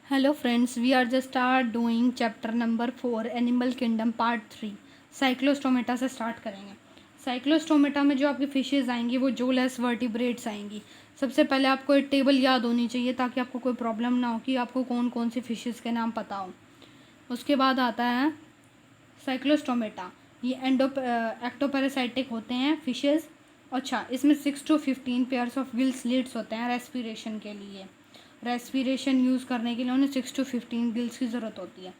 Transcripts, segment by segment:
Hello friends, we are just start doing chapter number 4 Animal Kingdom part 3 Cyclostomata से start करेंगे। Cyclostomata में जो आपकी फिशेज आएंगी वो जूलेस वर्टिब्रेट्स आएंगी। सबसे पहले आपको एक टेबल याद होनी चाहिए ताकि आपको कोई प्रॉब्लम ना हो कि आपको कौन कौन सी फिशेज के नाम पता हो। उसके बाद आता है साइक्लोस्टोमेटा, ये एक्टोपैरासाइटिक होते हैं फिशेज। अच्छा, इसमें 6 to 15 pairs of gill slits होते हैं रेस्पिरेशन के लिए। रेस्पिरेशन यूज़ करने के लिए उन्हें 6 to 15 गिल्स की ज़रूरत होती है।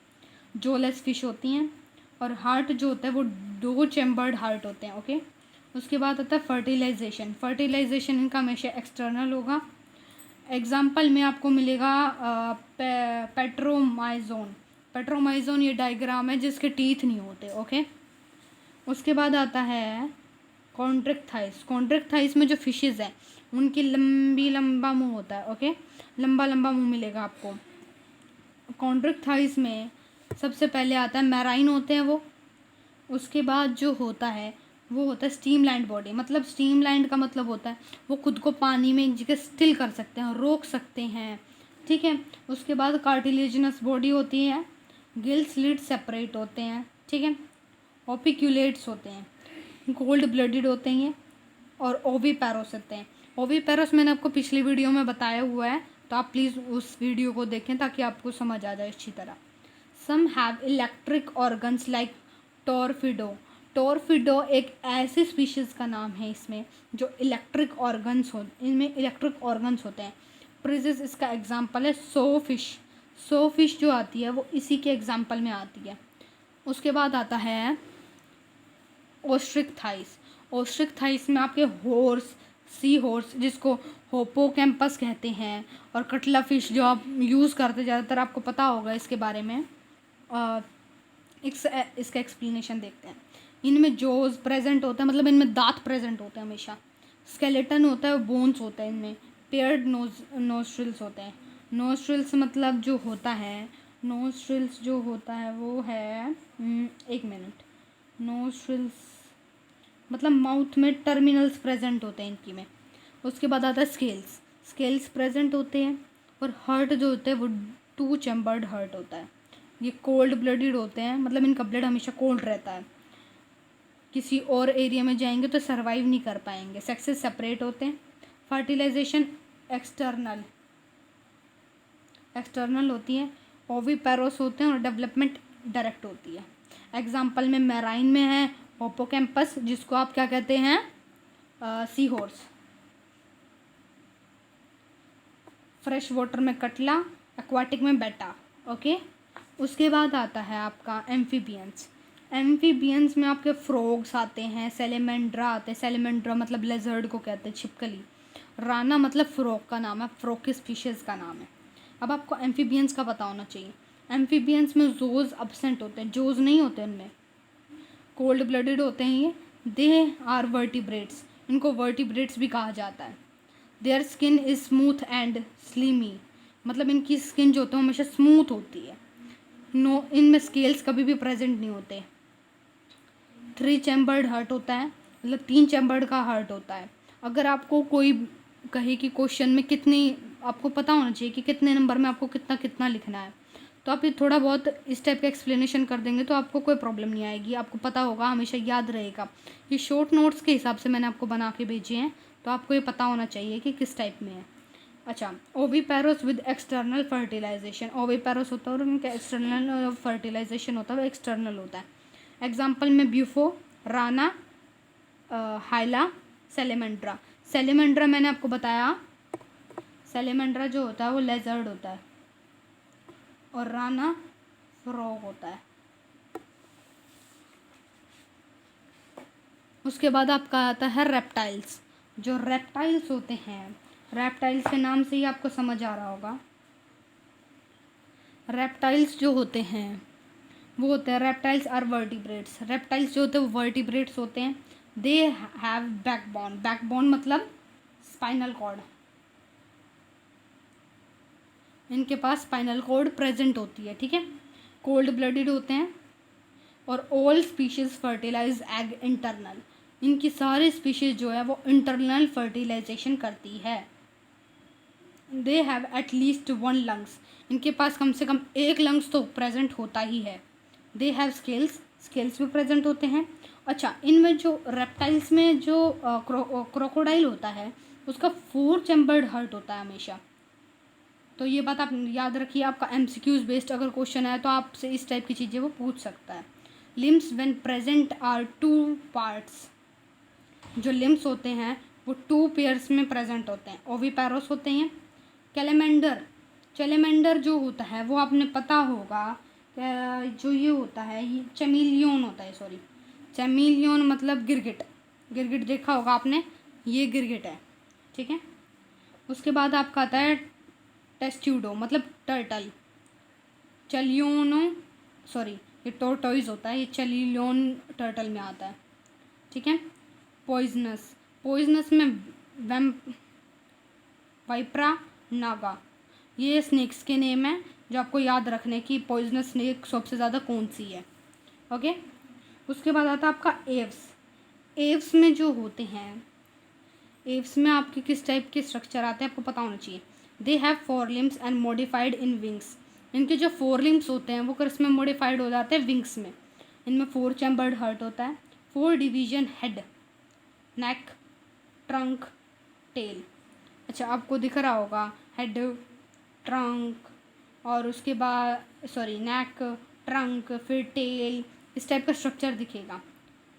जोलेस फिश होती हैं और हार्ट जो होता है वो 2 चैम्बर्ड हार्ट होते हैं। ओके, उसके बाद आता है फर्टिलाइजेशन। फर्टिलाइजेशन इनका हमेशा एक्सटर्नल होगा। एग्जाम्पल में आपको मिलेगा पेट्रोमाइजोन। पेट्रोमाइजोन ये डायग्राम है जिसके टीथ नहीं होते। ओके, उसके बाद आता है कॉन्ट्रेक्टाइस। कॉन्ट्रेक्टाइस में जो फिशेज हैं उनकी लंबा मुंह होता है। ओके, लंबा लंबा मुंह मिलेगा आपको। कॉन्ट्रेक्टाइस में सबसे पहले आता है मैराइन होते हैं वो। उसके बाद जो होता है वो होता है स्टीमलैंड बॉडी। मतलब स्टीमलैंड का मतलब होता है वो खुद को पानी में एक जगह स्टिल कर सकते हैं, रोक सकते हैं। ठीक है, उसके बाद कार्टिलेजिनस बॉडी होती है, गिल स्लिट सेपरेट होते हैं। ठीक है, ओपिक्यूलेट्स होते हैं, गोल्ड ब्लडेड होते हैं और ओवीपैरोस होते हैं। ओवीपैरोस मैंने आपको पिछली वीडियो में बताया हुआ है, तो आप प्लीज़ उस वीडियो को देखें ताकि आपको समझ आ जाए अच्छी तरह। Some have electric organs like torpedo. Torpedo एक ऐसी स्पीशीज़ का नाम है इसमें जो इलेक्ट्रिक ऑर्गन्स हो, इनमें इलेक्ट्रिक ऑर्गन्स होते हैं। प्रिजिस इसका एग्जाम्पल है। सो फिश जो आती है वो इसी के एग्जाम्पल में आती है। उसके बाद आता है ओस्ट्रिक थाइस। ओस्ट्रिक थाइस में आपके हॉर्स, सी हॉर्स जिसको होपोकैम्पस कहते हैं, और कटला फिश जो आप यूज़ करते ज़्यादातर, आपको पता होगा इसके बारे में। इसका एक्सप्लेनेशन देखते हैं। इनमें जोज प्रेजेंट होता है, मतलब इनमें दांत प्रेजेंट होते हैं हमेशा। स्केलेटन होता है, बोन्स होता है इनमें। पेयर्ड नोस्ट्रिल्स होते हैं। नोस्ट्रिल्स मतलब जो होता है, नोस्ट्रिल्स जो होता है वो है एक मिनट, नोस्ट्रिल्स मतलब माउथ में टर्मिनल्स प्रेजेंट होते हैं इनकी में। उसके बाद आता है स्केल्स। स्केल्स प्रेजेंट होते हैं और हार्ट जो होता है वो 2 चैम्बर्ड हार्ट होता है। ये कोल्ड ब्लडेड होते हैं, मतलब इनका ब्लड हमेशा कोल्ड रहता है। किसी और एरिया में जाएंगे तो सर्वाइव नहीं कर पाएंगे। सेक्सेस सेपरेट होते हैं। फर्टिलाइजेशन एक्सटर्नल एक्सटर्नल होती है। ओविपेरोस होते हैं और डेवलपमेंट डायरेक्ट होती है। एग्जाम्पल में मैराइन में है होपोकैम्पस, जिसको आप क्या कहते हैं, सी हॉर्स। फ्रेश वाटर में कटला, एक्वाटिक में बेटा। ओके, उसके बाद आता है आपका एम्फीबियंस। एम्फीबियंस में आपके फ्रॉग्स आते हैं, सेलेमेंड्रा आते हैं। सेलेमेंड्रा मतलब लेजर्ड को कहते हैं, छिपकली। राना मतलब फ्रॉग का नाम है, फ्रॉग की स्पीशीज़ का नाम है। अब आपको एम्फीबियंस का पता होना चाहिए। एम्फीबियंस में जोज अब्सेंट होते हैं, जोज नहीं होते उनमें। कोल्ड ब्लडेड होते हैं ये। दे आर वर्टिब्रेट्स, इनको वर्टिब्रेट्स भी कहा जाता है। Their skin is smooth and slimy, मतलब इनकी स्किन जो होती है हमेशा स्मूथ होती है। नो, इनमें स्केल्स कभी भी प्रेजेंट नहीं होते। 3 चैम्बर्ड हार्ट होता है, मतलब 3 चैम्बर्ड का हार्ट होता है। अगर आपको कोई कहे कि क्वेश्चन में कितनी, आपको पता होना चाहिए कि कितने नंबर में आपको कितना कितना लिखना है, तो आप ये थोड़ा बहुत इस टाइप का एक्सप्लेनेशन कर देंगे तो आपको कोई प्रॉब्लम नहीं आएगी। आपको पता होगा, हमेशा याद रहेगा। ये शॉर्ट नोट्स के हिसाब से मैंने आपको बना के भेजे हैं, तो आपको ये पता होना चाहिए कि किस टाइप में है। अच्छा, ओविपेरोस विद एक्सटर्नल फर्टिलाइजेशन। ओविपेरोस होता है और उनका एक्सटर्नल फर्टिलाइजेशन होता है, वो एक्सटर्नल होता है। एग्जाम्पल में ब्यूफो, राना, हाइला, सेलेमेंड्रा। सेलेमेंड्रा मैंने आपको बताया, सेलेमेंड्रा जो होता है वो लेजर्ड होता है और राना फ्रॉग होता है। उसके बाद आपका आता है रेप्टाइल्स। जो रेप्टाइल्स होते हैं, रेप्टाइल्स के नाम से ही आपको समझ आ रहा होगा। रेप्टाइल्स जो होते हैं वो होते हैं, रेप्टाइल्स आर वर्टिब्रेट्स। रेप्टाइल्स जो होते हैं वो वर्टिब्रेट्स होते हैं। They have backbone. बैकबोन मतलब स्पाइनल कॉर्ड, इनके पास स्पाइनल कॉर्ड प्रेजेंट होती है। ठीक है, कोल्ड ब्लडेड होते हैं और all species fertilize egg internal. इनकी सारी स्पीशीज जो है वो इंटरनल फर्टिलाइजेशन करती है। They have at least one lungs, इनके पास कम से कम एक लंग्स तो प्रेजेंट होता ही है। दे हैव स्केल्स, स्केल्स भी प्रेजेंट होते हैं। अच्छा, इनमें जो रेप्टाइल्स में जो क्रोकोडाइल होता है उसका 4 चैम्बर्ड हार्ट होता है हमेशा। तो ये बात आप याद रखिए, आपका MCQs बेस्ड अगर क्वेश्चन है तो आपसे इस टाइप की चीज़ें वो पूछ सकता है। Limbs when present are 2 parts, जो लिम्स होते हैं वो 2 पेयर्स में प्रेजेंट होते हैं, ओविपेरोस होते हैं। कैलेमेंडर, चैलेमेंडर जो होता है वो आपने पता होगा, जो ये होता है ये चैमिलियन होता है, सॉरी चैमिलियन मतलब गिरगिट, गिरगिट देखा होगा आपने, ये गिरगिट है, ठीक है। उसके बाद आपका आता है टेस्ट्यूडो मतलब टर्टल, चलियोनो सॉरी ये टोर्टोइज होता है, ये चलियोन टर्टल में आता है, ठीक है। पॉइजनस, पॉइजनस में वाइप्रा नागा, ये स्नेक्स के नेम है जो आपको याद रखने की, पॉइजनस स्नेक सबसे ज़्यादा कौन सी है, ओके। उसके बाद आता है आपका एव्स, एव्स में जो होते हैं, एव्स में आपके किस टाइप के स्ट्रक्चर आते हैं आपको पता होना चाहिए। They have 4 limbs and modified in wings, इनके जो 4 लिम्स होते हैं वो किस में मॉडिफाइड हो जाते हैं, विंग्स में। इनमें 4 चैम्बर्ड हार्ट होता है, 4 डिवीजन हेड, नेक, ट्रंक, टेल। अच्छा, आपको दिख रहा होगा हेड, ट्रंक और उसके बाद सॉरी नेक, ट्रंक, फिर टेल, इस टाइप का स्ट्रक्चर दिखेगा।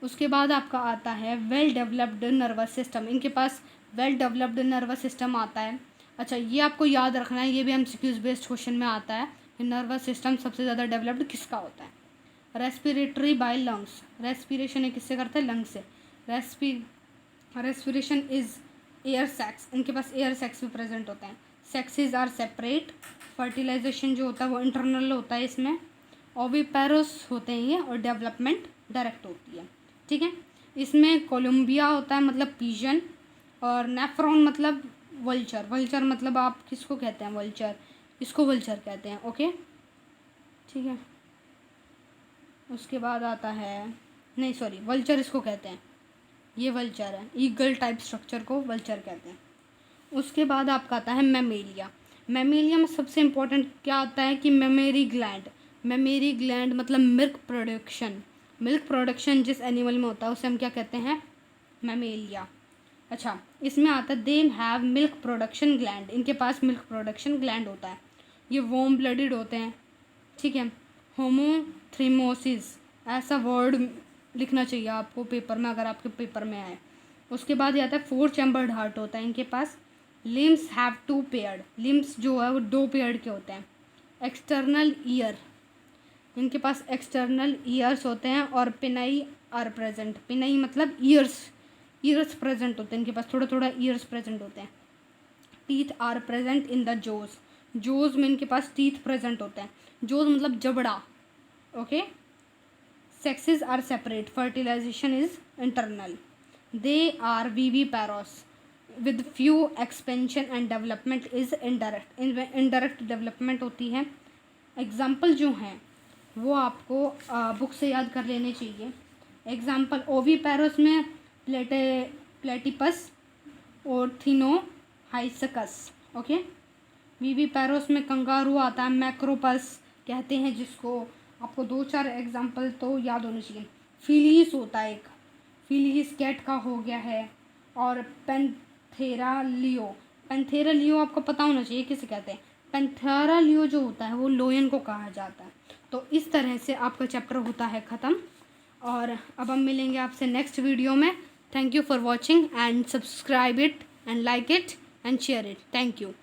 उसके बाद आपका आता है वेल डेवलप्ड नर्वस सिस्टम, इनके पास वेल डेवलप्ड नर्वस सिस्टम आता है। अच्छा, ये आपको याद रखना है, ये भी MCQs बेस्ड क्वेश्चन में आता है कि नर्वस सिस्टम सबसे ज़्यादा डेवलप्ड किसका होता है। रेस्पिरेटरी बाय लंग्स, रेस्पिरेशन किससे करते हैं, लंग्स से। रेस्पिरेशन इज़ एयर सैक्स, इनके पास एयर सैक्स भी प्रेजेंट होते हैं। सेक्सेस आर सेपरेट, फर्टिलाइजेशन जो होता है वो इंटरनल होता है इसमें। ओविपेरोस होते हैं ये, और डेवलपमेंट डायरेक्ट होती है, ठीक है। इसमें कोलम्बिया होता है मतलब पिजन, और नेफ्रॉन मतलब वल्चर, वल्चर मतलब आप किसको कहते हैं, वल्चर, इसको वल्चर कहते हैं, ओके, ठीक है। उसके बाद आता है, नहीं सॉरी वल्चर इसको कहते हैं, ये वल्चर है, ईगल टाइप स्ट्रक्चर को वल्चर कहते हैं। उसके बाद आपका आता है मैमेलिया, मैमेलिया में सबसे इम्पोर्टेंट क्या आता है कि मेमरी ग्लैंड, मेमरी ग्लैंड मतलब मिल्क प्रोडक्शन, मिल्क प्रोडक्शन जिस एनिमल में होता है उसे हम क्या कहते हैं, मैमेलिया। अच्छा, इसमें आता है they have milk production gland, इनके पास मिल्क प्रोडक्शन ग्लैंड होता है, ये वार्म ब्लडेड होते हैं, ठीक है। होमोथ्रीमोसिस, ऐसा वर्ड लिखना चाहिए आपको पेपर में अगर आपके पेपर में आए। उसके बाद ये आता है 4 चैम्बर्ड हार्ट होता है इनके पास। लिम्स हैव 2 पेयर्ड, लिम्स जो है वो 2 पेयर्ड के होते हैं। एक्सटर्नल ईयर, इनके पास एक्सटर्नल ईयर्स होते हैं, और पिनाई आर प्रेजेंट, पिनाई मतलब ईयर्स, ईयर्स प्रेजेंट होते हैं इनके पास, थोड़ा थोड़ा ईयर्स प्रेजेंट होते हैं। Teeth are present in the jaws, jaws में इनके पास टीथ प्रेजेंट होते हैं, जोज मतलब जबड़ा, okay. Sexes are separate, fertilization is internal. They are viviparous with few expansion and development is indirect, indirect development होती है। एग्जाम्पल जो हैं वो आपको बुक से याद कर लेने चाहिए। एग्जाम्पल ओविपेरोस में प्लेटिपस और थिनोहाइसकस, ओके। विविपेरोस में कंगारू आता है, मैक्रोपस कहते हैं जिसको, आपको 2-4 एग्जाम्पल तो याद होने चाहिए। फिलीस होता है एक, फिलीस कैट का हो गया है, और पैंथेरा लियो, पैंथेरा लियो आपको पता होना चाहिए किसे कहते हैं, पैंथेरा लियो जो होता है वो लोयन को कहा जाता है। तो इस तरह से आपका चैप्टर होता है ख़त्म, और अब हम मिलेंगे आपसे नेक्स्ट वीडियो में। Thank you for watching and subscribe it and like it and share it, thank you.